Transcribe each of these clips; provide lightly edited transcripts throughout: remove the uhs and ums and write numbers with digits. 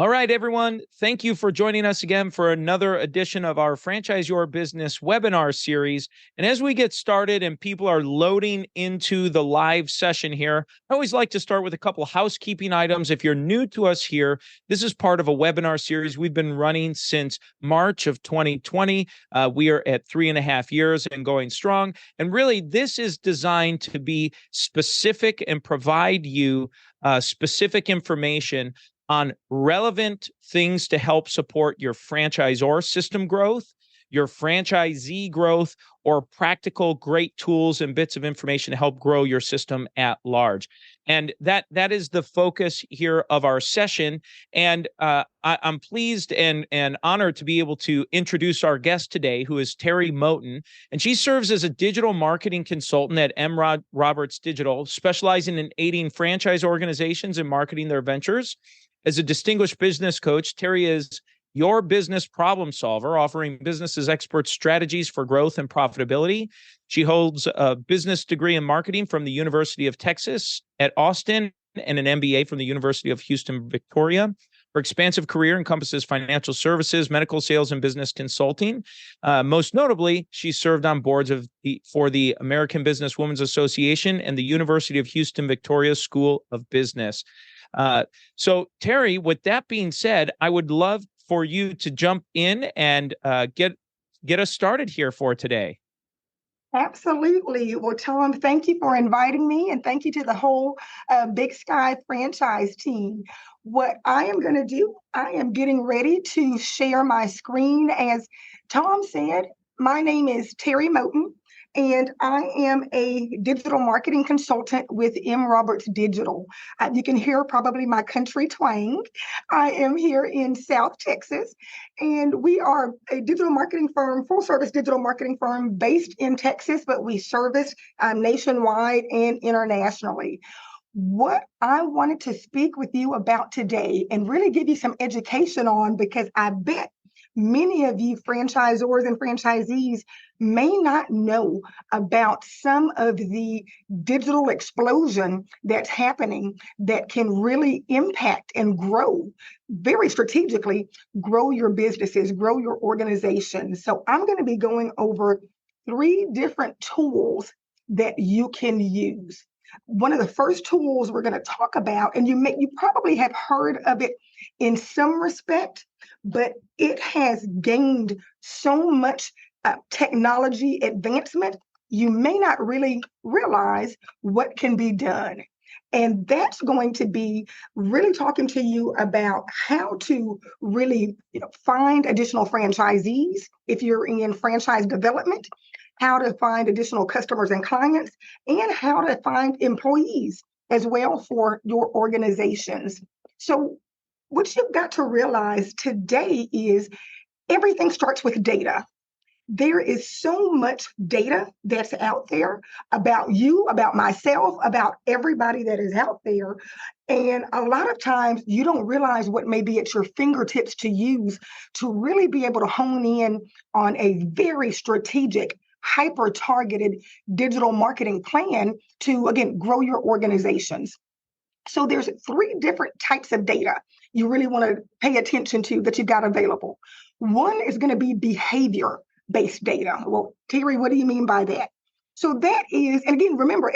All right, everyone. Thank you for joining us again for another edition of our Franchise Your Business webinar series. And as we get started and people are loading into the live session here, I always like to start with a couple housekeeping items. If you're new to us here, this is part of a webinar series we've been running since March of 2020. We are at 3.5 years and going strong. And really, this is designed to be specific and provide you specific information on relevant things to help support your franchisor system growth, your franchisee growth, or practical great tools and bits of information to help grow your system at large. And that is the focus here of our session. And I'm pleased and honored to be able to introduce our guest today, who is Teri Moten. And she serves as a digital marketing consultant at MRoberts Digital, specializing in aiding franchise organizations in marketing their ventures. As a distinguished business coach, Teri is your business problem solver, offering businesses expert strategies for growth and profitability. She holds a business degree in marketing from the University of Texas at Austin and an MBA from the University of Houston, Victoria. Her expansive career encompasses financial services, medical sales, and business consulting. Most notably, she served on boards for the American Business Women's Association and the University of Houston, Victoria School of Business. So Teri, with that being said, I would love for you to jump in and get us started here for today. Absolutely. Well, Tom, thank you for inviting me, and thank you to the whole Big Sky franchise team. What I am going to do, I am getting ready to share my screen. As Tom said, my name is Teri Moten, and I am a digital marketing consultant with MRoberts Digital. You can hear probably my country twang. I am here in South Texas, and we are a digital marketing firm, full service digital marketing firm based in Texas, but we service nationwide and internationally. What I wanted to speak with you about today and really give you some education on, because I bet many of you franchisors and franchisees may not know about some of the digital explosion that's happening that can really impact and grow very strategically, grow your businesses, grow your organization. So I'm going to be going over 3 different tools that you can use. One of the first tools we're going to talk about, and you probably have heard of it in some respect, but it has gained so much technology advancement, you may not really realize what can be done. And that's going to be really talking to you about how to really find additional franchisees if you're in franchise development, how to find additional customers and clients, and how to find employees as well for your organizations. So what you've got to realize today is everything starts with data. There is so much data that's out there about you, about myself, about everybody that is out there. And a lot of times you don't realize what may be at your fingertips to use to really be able to hone in on a very strategic, hyper-targeted digital marketing plan to, again, grow your organizations. So there's 3 different types of data you really want to pay attention to that you've got available. One is going to be behavior-based data. Well, Teri, what do you mean by that? So that is, and again, remember,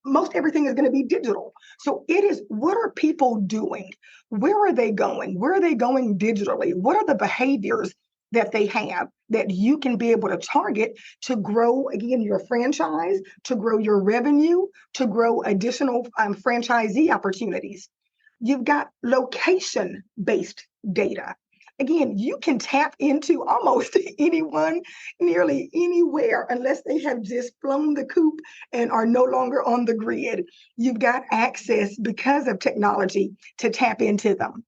most everything is going to be digital. So it is, what are people doing? Where are they going? Where are they going digitally? What are the behaviors that they have that you can be able to target to grow, again, your franchise, to grow your revenue, to grow additional franchisee opportunities? You've got location-based data. Again, you can tap into almost anyone, nearly anywhere, unless they have just flown the coop and are no longer on the grid. You've got access, because of technology, to tap into them.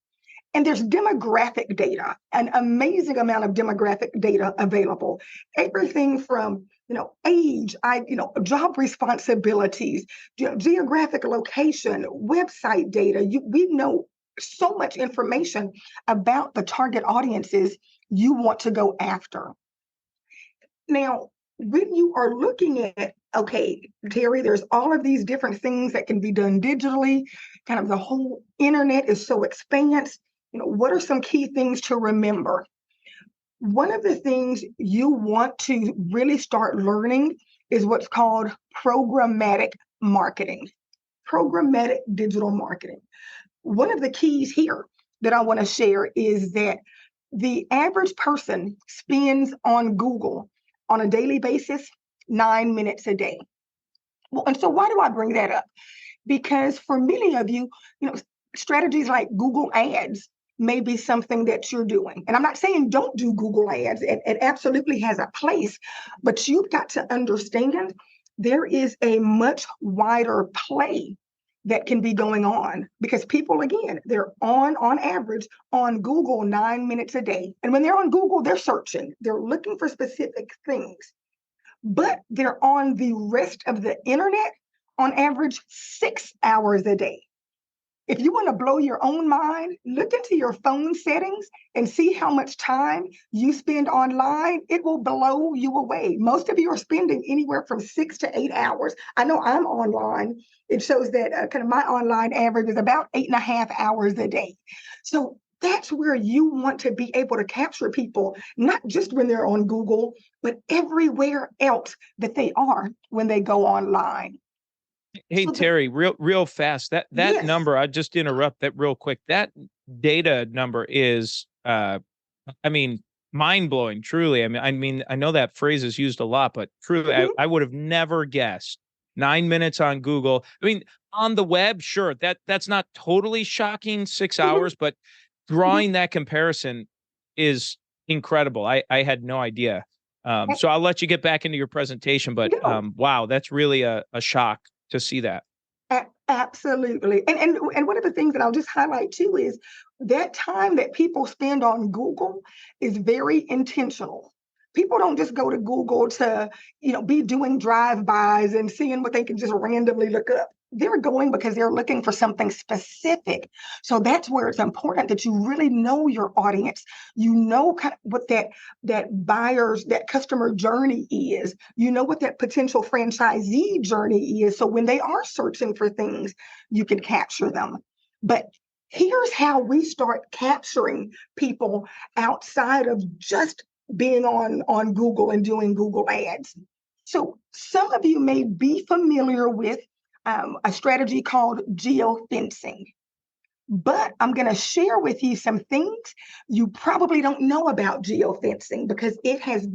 And there's demographic data, an amazing amount of demographic data available. Everything from age, job responsibilities, geographic location, website data. We know so much information about the target audiences you want to go after. Now, when you are looking at, okay, Teri, there's all of these different things that can be done digitally, kind of the whole internet is so expansive. what are some key things to remember? One of the things you want to really start learning is what's called programmatic marketing, programmatic digital marketing. One of the keys here that I want to share is that the average person spends on Google on a daily basis 9 minutes a day. Well, and so why do I bring that up? Because for many of you, strategies like Google Ads may be something that you're doing. And I'm not saying don't do Google Ads. It absolutely has a place, but you've got to understand there is a much wider play that can be going on because people, again, they're on average on Google 9 minutes a day. And when they're on Google, they're searching, they're looking for specific things, but they're on the rest of the internet on average 6 hours a day. If you want to blow your own mind, look into your phone settings and see how much time you spend online. It will blow you away. Most of you are spending anywhere from 6 to 8 hours. I know I'm online. It shows that kind of my online average is about 8.5 hours a day. So that's where you want to be able to capture people, not just when they're on Google, but everywhere else that they are when they go online. Hey, So Teri, real fast. That yes. number, I just interrupt that real quick. That data number is I mean, mind-blowing, truly. I know that phrase is used a lot, but truly, Mhm. I would have never guessed 9 minutes on Google. I mean, on the web, sure, that's not totally shocking, 6 Mhm. hours, but Mhm. drawing that comparison is incredible. I had no idea. So I'll let you get back into your presentation, but No, wow, that's really a shock to see that. absolutely. And one of the things that I'll just highlight too is that time that people spend on Google is very intentional. People don't just go to Google to, be doing drive-bys and seeing what they can just randomly look up. They're going because they're looking for something specific. So that's where it's important that you really know your audience. You know kind of what that customer journey is. You know what that potential franchisee journey is. So when they are searching for things, you can capture them. But here's how we start capturing people outside of just being on Google and doing Google Ads. So some of you may be familiar with a strategy called geofencing. But I'm going to share with you some things you probably don't know about geofencing because it has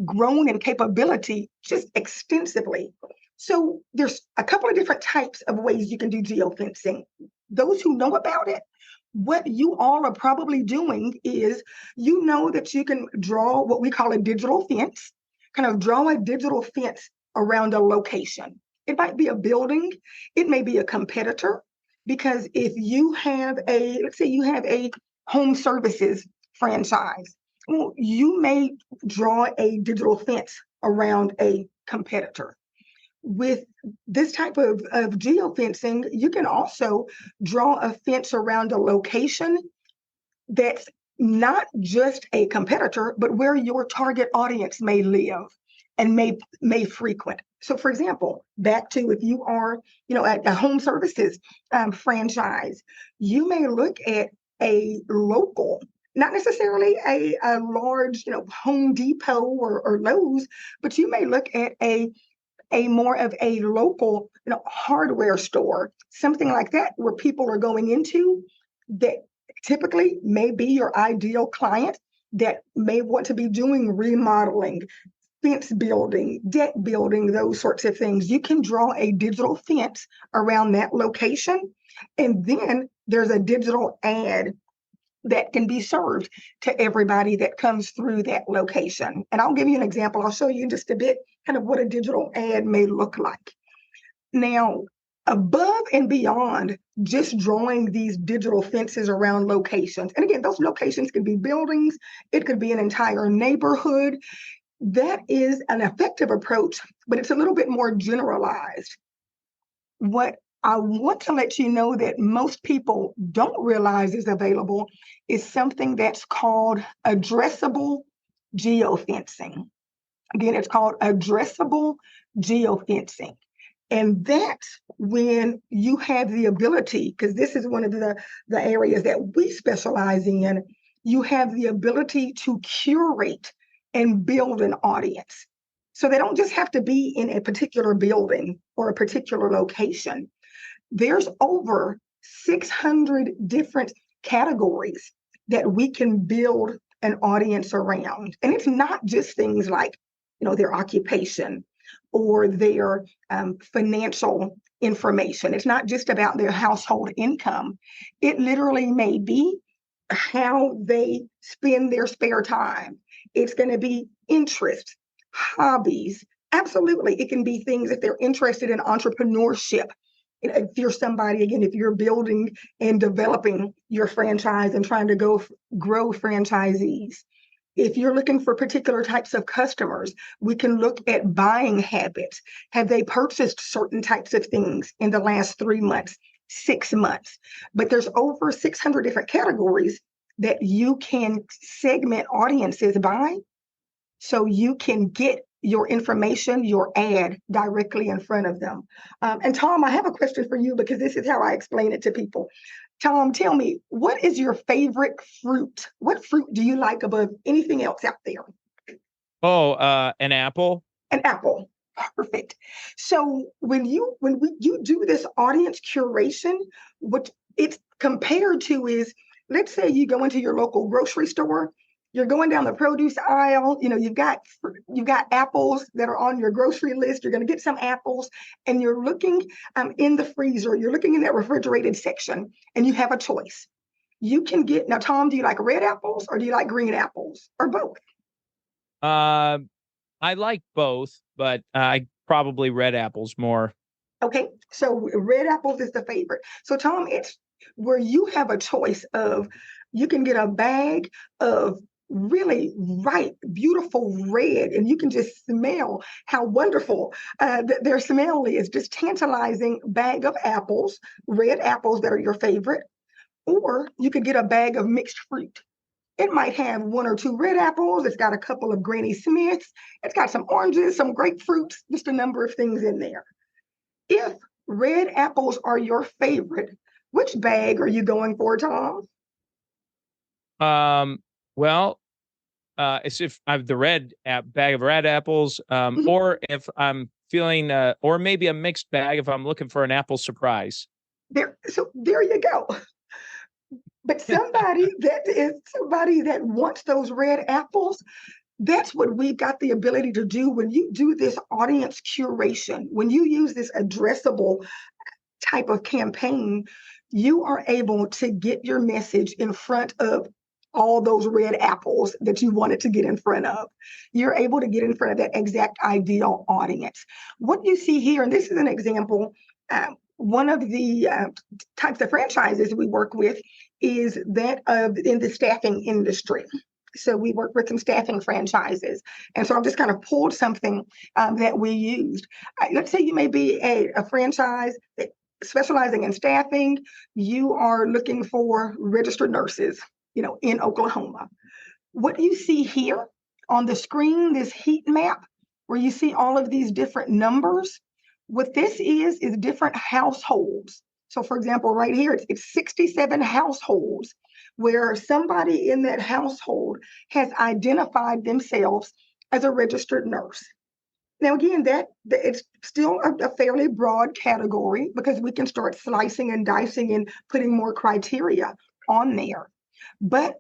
grown in capability just extensively. So there's a couple of different types of ways you can do geofencing. Those who know about it, what you all are probably doing is you know that you can draw what we call a digital fence, kind of draw a digital fence around a location. It might be a building, it may be a competitor, because if you have let's say you have a home services franchise, well, you may draw a digital fence around a competitor. With this type of geofencing, you can also draw a fence around a location that's not just a competitor, but where your target audience may live and may frequent. So, for example, back to if you are, at a home services franchise, you may look at a local, not necessarily a large, Home Depot or Lowe's, but you may look at a more of a local, hardware store, something like that, where people are going into that typically may be your ideal client that may want to be doing remodeling, fence building, deck building, those sorts of things. You can draw a digital fence around that location, and then there's a digital ad that can be served to everybody that comes through that location. And I'll give you an example. I'll show you in just a bit kind of what a digital ad may look like. Now, above and beyond just drawing these digital fences around locations, and again, those locations could be buildings, it could be an entire neighborhood. That is an effective approach, but it's a little bit more generalized. What I want to let you know that most people don't realize is available is something that's called addressable geofencing. Again, it's called addressable geofencing. And that's when you have the ability, because this is one of the areas that we specialize in, you have the ability to curate and build an audience. So they don't just have to be in a particular building or a particular location. There's over 600 different categories that we can build an audience around. And it's not just things like, their occupation or their financial information. It's not just about their household income. It literally may be how they spend their spare time. It's going to be interest, hobbies. Absolutely. It can be things if they're interested in entrepreneurship. If you're somebody, again, if you're building and developing your franchise and trying to grow franchisees, if you're looking for particular types of customers, we can look at buying habits. Have they purchased certain types of things in the last 3 months, 6 months? But there's over 600 different categories that you can segment audiences by, so you can get your information, your ad directly in front of them. And Tom, I have a question for you because this is how I explain it to people. Tom, tell me, what is your favorite fruit? What fruit do you like above anything else out there? Oh, an apple. An apple. Perfect. So when you do this audience curation, what it's compared to is, let's say you go into your local grocery store, you're going down the produce aisle, you've got apples that are on your grocery list, you're going to get some apples, and you're looking in the freezer, you're looking in that refrigerated section, and you have a choice. You can get, now Tom, do you like red apples or do you like green apples or both? I like both, but I probably red apples more. Okay, so red apples is the favorite. So Tom, it's where you have a choice of, you can get a bag of really ripe, beautiful red, and you can just smell how wonderful their smell is. Just tantalizing bag of apples, red apples that are your favorite, or you could get a bag of mixed fruit. It might have 1 or 2 red apples. It's got a couple of Granny Smiths. It's got some oranges, some grapefruits, just a number of things in there. If red apples are your favorite, which bag are you going for, Tom? Well, it's if I have the bag of red apples, or if I'm feeling, or maybe a mixed bag if I'm looking for an apple surprise. So there you go. But somebody that wants those red apples, that's what we've got the ability to do when you do this audience curation. When you use this addressable type of campaign, you are able to get your message in front of all those red apples that you wanted to get in front of. You're able to get in front of that exact ideal audience. What you see here, and this is an example, one of the types of franchises we work with is that of in the staffing industry. So we work with some staffing franchises. And so I've just kind of pulled something that we used. Let's say you may be a franchise that specializing in staffing. You are looking for registered nurses, in Oklahoma. What you see here on the screen, this heat map, where you see all of these different numbers, what this is different households. So for example, right here, it's 67 households where somebody in that household has identified themselves as a registered nurse. Now, again, that it's still a fairly broad category because we can start slicing and dicing and putting more criteria on there. But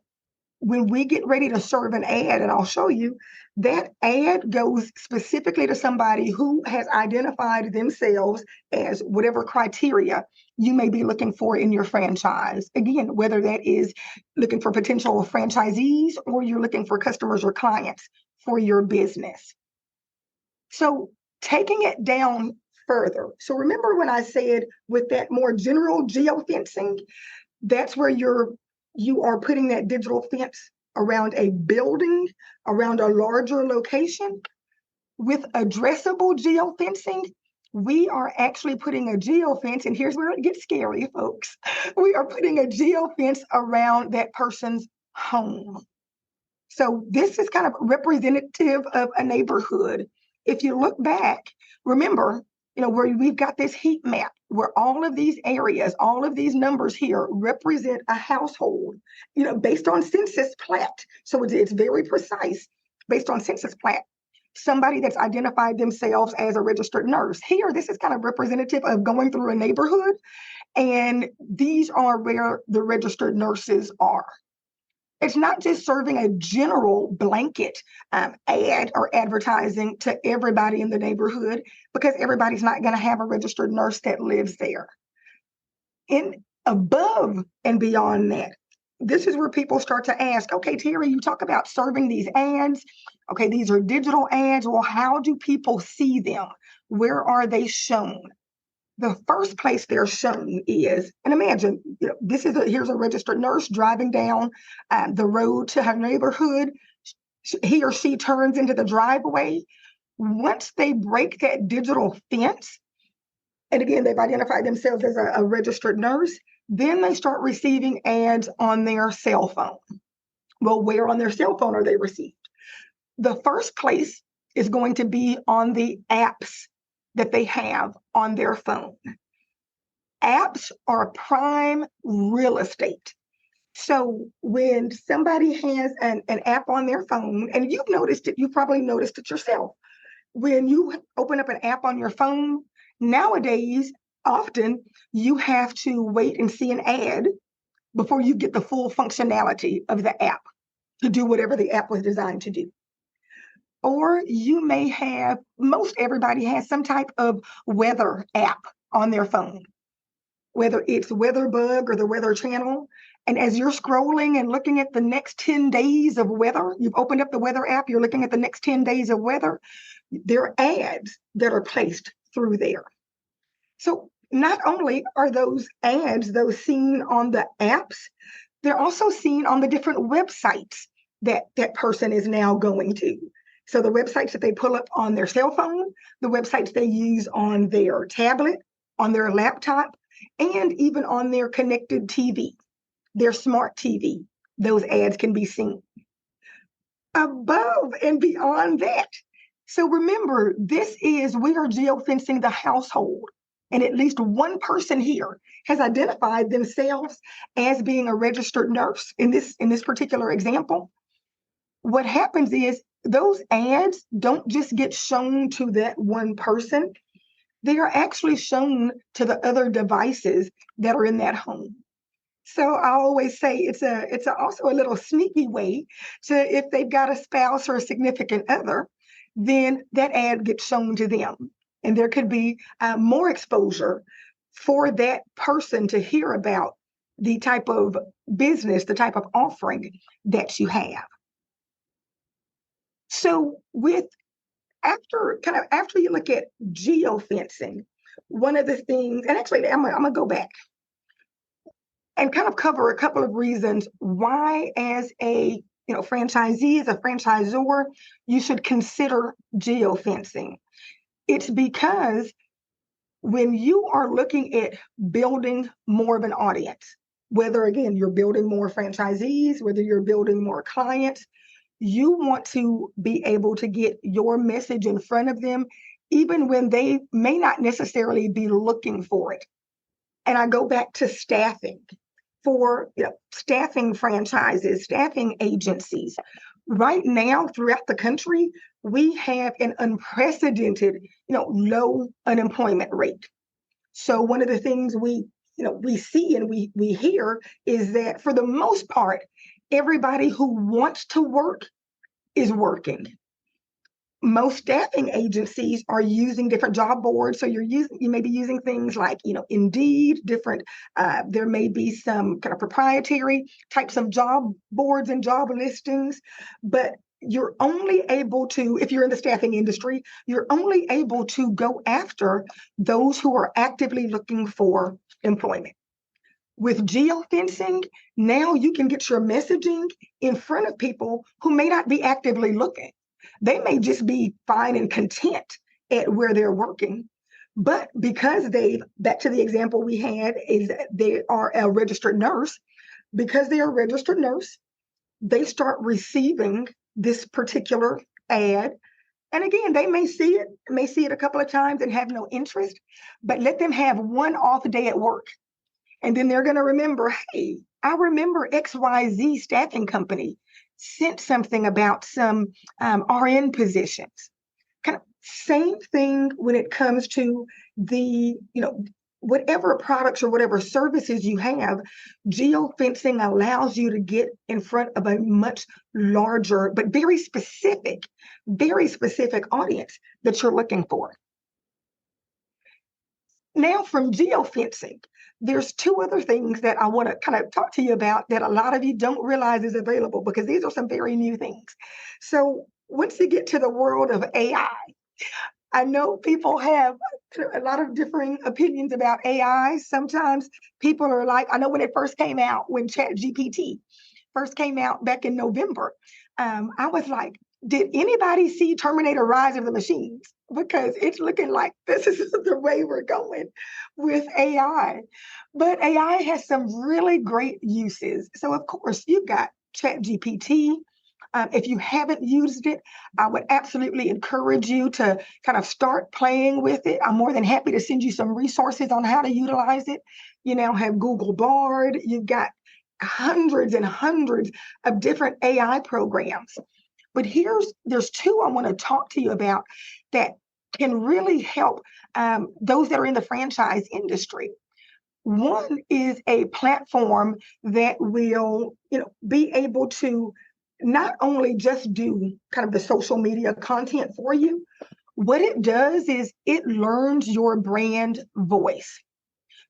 when we get ready to serve an ad, and I'll show you, that ad goes specifically to somebody who has identified themselves as whatever criteria you may be looking for in your franchise. Again, whether that is looking for potential franchisees or you're looking for customers or clients for your business. So taking it down further. So remember when I said with that more general geofencing, that's where you are putting that digital fence around a building, around a larger location. With addressable geofencing, we are actually putting a geofence, and here's where it gets scary, folks. We are putting a geofence around that person's home. So this is kind of representative of a neighborhood. If you look back, remember, where we've got this heat map where all of these areas, all of these numbers here represent a household, based on census plat. So it's very precise based on census plat. Somebody that's identified themselves as a registered nurse. Here, this is kind of representative of going through a neighborhood, and these are where the registered nurses are. It's not just serving a general blanket ad or advertising to everybody in the neighborhood, because everybody's not going to have a registered nurse that lives there. In above and beyond that, this is where people start to ask, okay, Teri, you talk about serving these ads. Okay, these are digital ads. Well, how do people see them? Where are they shown? The first place they're shown is, and imagine, here's a registered nurse driving down the road to her neighborhood. He or she turns into the driveway. Once they break that digital fence, and again, they've identified themselves as a registered nurse, then they start receiving ads on their cell phone. Well, where on their cell phone are they received? The first place is going to be on the apps that they have on their phone. Apps are prime real estate. So when somebody has an app on their phone, and you've noticed it, you've probably noticed it yourself. When you open up an app on your phone, nowadays, often you have to wait and see an ad before you get the full functionality of the app to do whatever the app was designed to do. Or you may have, most everybody has some type of weather app on their phone, whether it's WeatherBug or the Weather Channel. And as you're scrolling and looking at the next 10 days of weather, you've opened up the weather app, you're looking at the next 10 days of weather, there are ads that are placed through there. So not only are those ads, those seen on the apps, they're also seen on the different websites that that person is now going to. So the websites that they pull up on their cell phone, the websites they use on their tablet, on their laptop, and even on their connected TV, their smart TV, those ads can be seen. Above and beyond that. So remember, we are geofencing the household. And at least one person here has identified themselves as being a registered nurse in this particular example. What happens is those ads don't just get shown to that one person. They are actually shown to the other devices that are in that home. So I always say it's also a little sneaky way to, if they've got a spouse or a significant other, then that ad gets shown to them. And there could be more exposure for that person to hear about the type of business, the type of offering that you have. So after you look at geofencing, one of the things, and actually I'm gonna go back and kind of cover a couple of reasons why, as a franchisee, as a franchisor, you should consider geofencing. It's because when you are looking at building more of an audience, whether again you're building more franchisees, whether you're building more clients, you want to be able to get your message in front of them, even when they may not necessarily be looking for it. And I go back to staffing. For staffing franchises, staffing agencies, right now throughout the country, we have an unprecedented, low unemployment rate. So one of the things we see and we hear is that for the most part, everybody who wants to work is working. Most staffing agencies are using different job boards. So you may be using things like, Indeed, different, there may be some kind of proprietary types of job boards and job listings, but you're only able to, if you're in the staffing industry, you're only able to go after those who are actively looking for employment. With geofencing, now you can get your messaging in front of people who may not be actively looking. They may just be fine and content at where they're working, but because back to the example we had, is that they are a registered nurse. Because they are a registered nurse, they start receiving this particular ad And again, they may see it a couple of times and have no interest, but let them have one off day at work. And then they're going to remember, hey, I remember XYZ staffing company sent something about some RN positions. Kind of same thing when it comes to the, whatever products or whatever services you have, geofencing allows you to get in front of a much larger, but very specific audience that you're looking for. Now, from geofencing, there's two other things that I want to kind of talk to you about that a lot of you don't realize is available, because these are some very new things. So once you get to the world of AI, I know people have a lot of differing opinions about AI. Sometimes people are like, I know when it first came out, when ChatGPT first came out back in November, I was like, did anybody see Terminator Rise of the Machines? Because it's looking like this is the way we're going with AI. But AI has some really great uses. So, of course, you've got ChatGPT. If you haven't used it, I would absolutely encourage you to kind of start playing with it. I'm more than happy to send you some resources on how to utilize it. You now have Google Bard. You've got hundreds and hundreds of different AI programs. But there's two I want to talk to you about that can really help those that are in the franchise industry. One is a platform that will, be able to not only just do kind of the social media content for you. What it does is it learns your brand voice.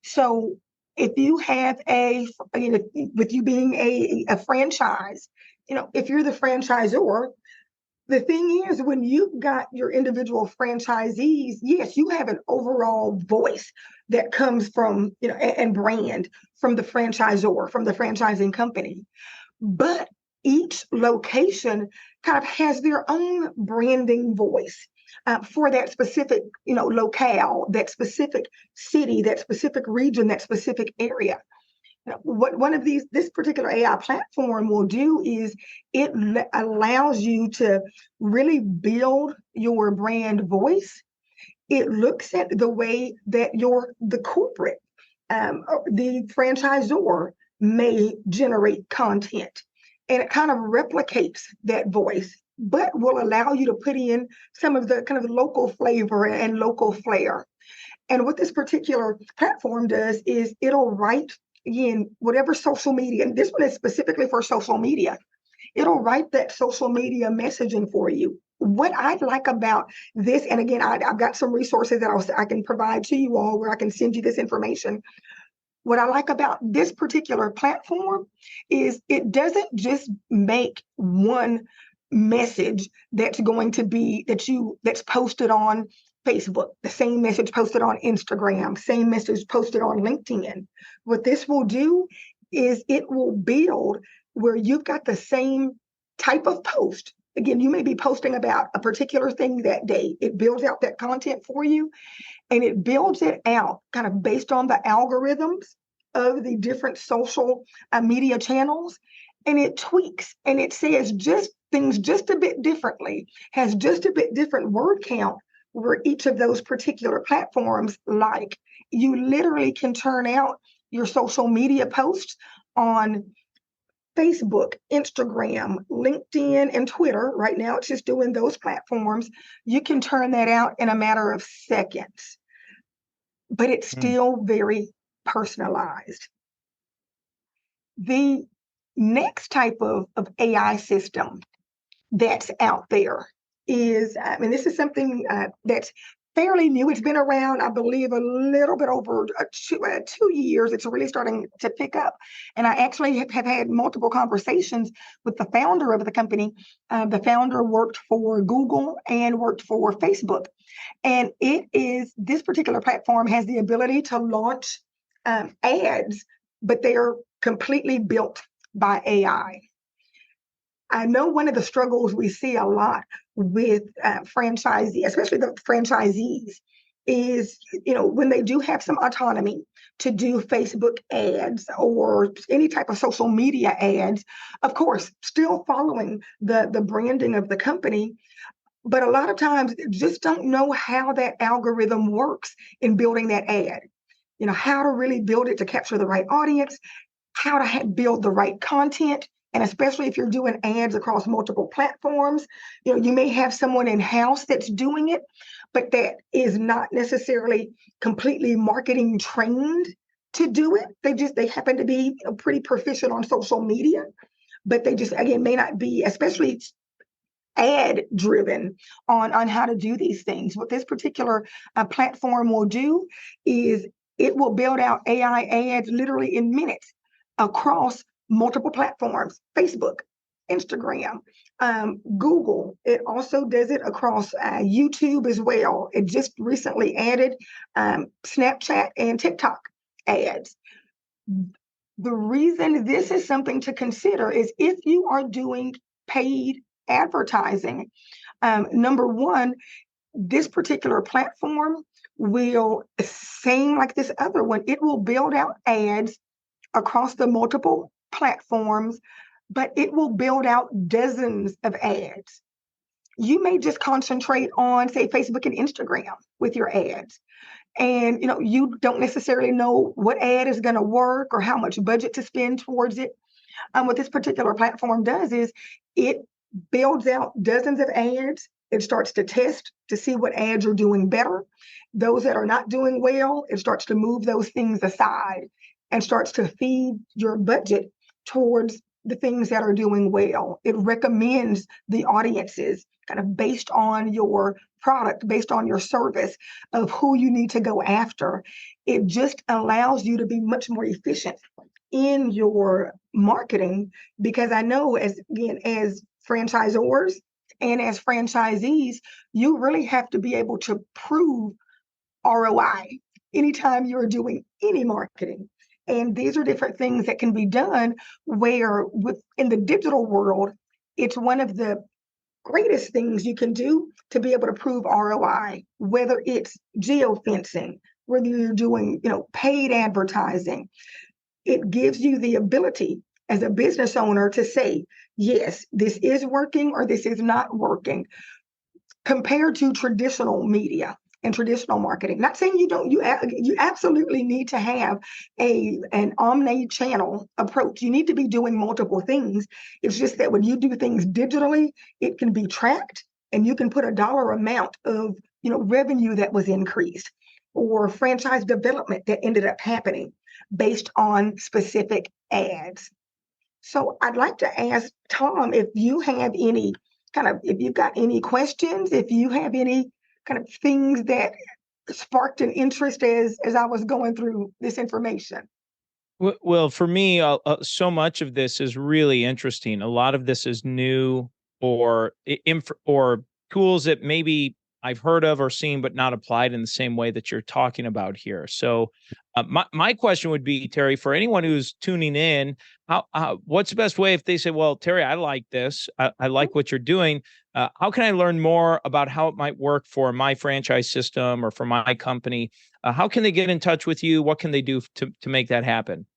So if you have with you being a franchise, if you're the franchisor, the thing is, when you've got your individual franchisees, yes, you have an overall voice that comes from, and brand from the franchisor, from the franchising company. But each location kind of has their own branding voice for that specific, locale, that specific city, that specific region, that specific area. What this particular AI platform will do is it allows you to really build your brand voice. It looks at the way that the corporate, the franchisor may generate content, and it kind of replicates that voice, but will allow you to put in some of the kind of local flavor and local flair. And what this particular platform does is it'll write in whatever social media, and this one is specifically for social media, it'll write that social media messaging for you. What I like about this, and again, I've got some resources that I can provide to you all where I can send you this information. What I like about this particular platform is it doesn't just make one message that's going to be that's posted on Facebook, the same message posted on Instagram, same message posted on LinkedIn. What this will do is it will build where you've got the same type of post. Again, you may be posting about a particular thing that day. It builds out that content for you, and it builds it out kind of based on the algorithms of the different social media channels. And it tweaks and it says things just a bit differently, has just a bit different word count where each of those particular platforms like. You literally can turn out your social media posts on Facebook, Instagram, LinkedIn, and Twitter. Right now, it's just doing those platforms. You can turn that out in a matter of seconds, but it's still very personalized. The next type of AI system that's out there is, and this is something that's fairly new. It's been around, I believe, a little bit over 2 years. It's really starting to pick up. And I actually have had multiple conversations with the founder of the company. The founder worked for Google and worked for Facebook. And this particular platform has the ability to launch ads, but they are completely built by AI. I know one of the struggles we see a lot with franchisees, especially the franchisees, is, when they do have some autonomy to do Facebook ads or any type of social media ads, of course, still following the branding of the company. but a lot of times just don't know how that algorithm works in building that ad. How to really build it to capture the right audience, how to build the right content. And especially if you're doing ads across multiple platforms, you may have someone in-house that's doing it, but that is not necessarily completely marketing trained to do it. They happen to be pretty proficient on social media, but they just, again, may not be, especially ad driven on how to do these things. What this particular platform will do is it will build out AI ads literally in minutes across multiple platforms: Facebook, Instagram, Google. It also does it across YouTube as well. It just recently added Snapchat and TikTok ads. The reason this is something to consider is if you are doing paid advertising, number one, this particular platform will, same like this other one, it will build out ads across the multiple platforms, but it will build out dozens of ads. You may just concentrate on, say, Facebook and Instagram with your ads. And you don't necessarily know what ad is going to work or how much budget to spend towards it. What this particular platform does is it builds out dozens of ads. It starts to test to see what ads are doing better. Those that are not doing well, it starts to move those things aside and starts to feed your budget towards the things that are doing well. It recommends the audiences kind of based on your product, based on your service, of who you need to go after. It just allows you to be much more efficient in your marketing, because I know, as franchisors and as franchisees, you really have to be able to prove ROI anytime you're doing any marketing. And these are different things that can be done where in the digital world, it's one of the greatest things you can do to be able to prove ROI, whether it's geofencing, whether you're doing, paid advertising. It gives you the ability as a business owner to say, yes, this is working or this is not working, compared to traditional media and traditional marketing. Not saying you absolutely need to have an omni-channel approach. You need to be doing multiple things. It's just that when you do things digitally, it can be tracked and you can put a dollar amount of revenue that was increased or franchise development that ended up happening based on specific ads. So I'd like to ask Tom if you have any if you've got any questions, if you have any kind of things that sparked an interest as I was going through this information. Well, for me, so much of this is really interesting. A lot of this is new or or tools that maybe I've heard of or seen, but not applied in the same way that you're talking about here. So, my question would be, Teri, for anyone who's tuning in, what's the best way if they say, "Well, Teri, I like this. I like what you're doing. How can I learn more about how it might work for my franchise system or for my company?" How can they get in touch with you? What can they do to make that happen?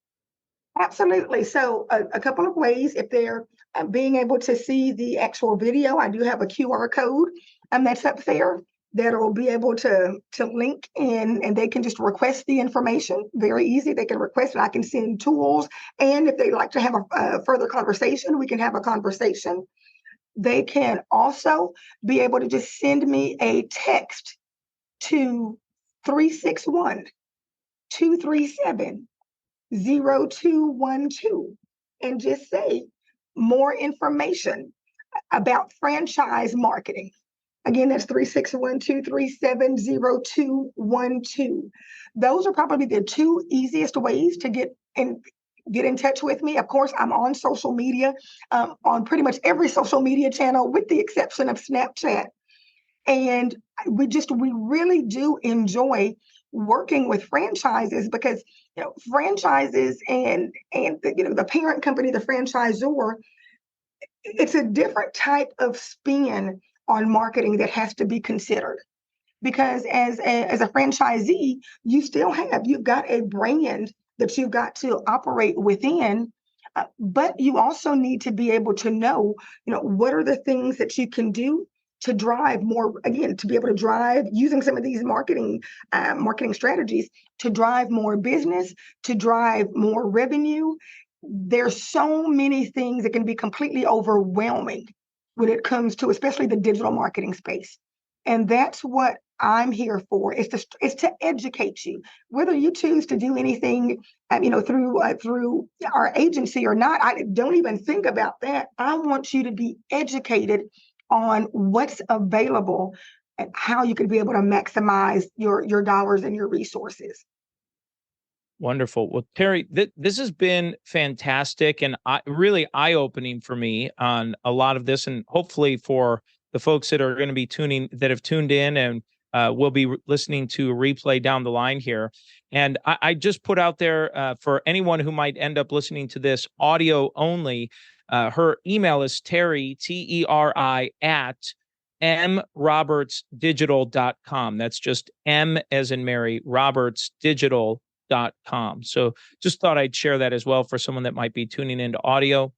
Absolutely. So a couple of ways, if they're being able to see the actual video, I do have a QR code that's up there that'll be able to link in, and they can just request the information. Very easy. They can request it. I can send tools. And if they'd like to have a further conversation, we can have a conversation. They can also be able to just send me a text to 361 237 0212 and just say more information about franchise marketing. Again, that's 361-237-0212. Those are probably the two easiest ways to get in touch with me. Of course, I'm on social media, on pretty much every social media channel with the exception of Snapchat. And we really do enjoy working with franchises, because franchises and the parent company, the franchisor, it's a different type of spin on marketing that has to be considered. Because as a franchisee, you've got a brand that you've got to operate within, but you also need to be able to know what are the things that you can do to drive more, again, to be able to drive using some of these marketing strategies to drive more business, to drive more revenue. There's so many things that can be completely overwhelming when it comes to especially the digital marketing space. And that's what I'm here for, is to educate you, whether you choose to do anything, through our agency or not. I don't even think about that. I want you to be educated on what's available and how you could be able to maximize your dollars and your resources. Wonderful. Well, Teri, this has been fantastic and really eye-opening for me on a lot of this, and hopefully for the folks that are going to be that have tuned in and will be listening to a replay down the line here. And I just put out there for anyone who might end up listening to this audio only, her email is Teri, Teri, at MRobertsDigital.com. That's just M as in Mary, Roberts Digital. So just thought I'd share that as well for someone that might be tuning into audio.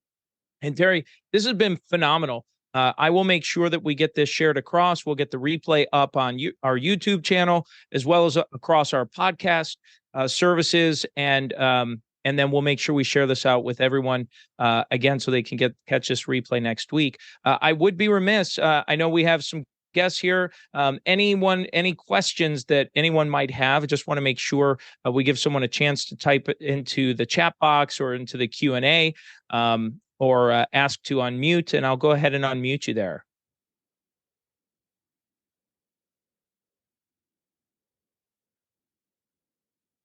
And Teri, this has been phenomenal. I will make sure that we get this shared across. We'll get the replay up on our YouTube channel, as well as across our podcast services. And then we'll make sure we share this out with everyone again, so they can catch this replay next week. I would be remiss. I know we have some guests here. Any questions that anyone might have? I just want to make sure we give someone a chance to type it into the chat box or into the Q&A, or ask to unmute, and I'll go ahead and unmute you there.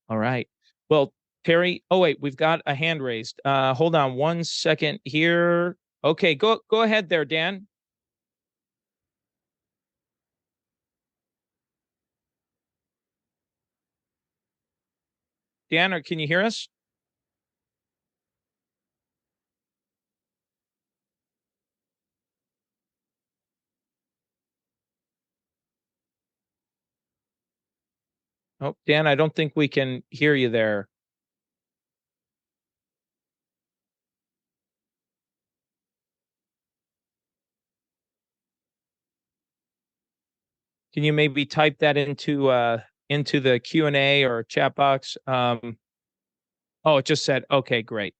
All right. Well, Teri, oh wait, we've got a hand raised. Hold on one second here. Okay, go ahead there, Dan. Dan, can you hear us? Oh, Dan, I don't think we can hear you there. Can you maybe type that into the Q&A or chat box? Oh, it just said, okay, great.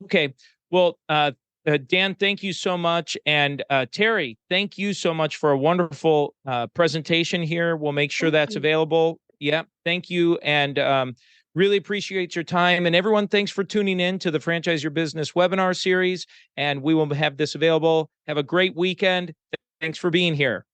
Okay. Well, Dan, thank you so much. And Teri, thank you so much for a wonderful presentation here. We'll make sure that's available. Yeah, thank you. And really appreciate your time. And everyone, thanks for tuning in to the Franchise Your Business webinar series. And we will have this available. Have a great weekend. Thanks for being here.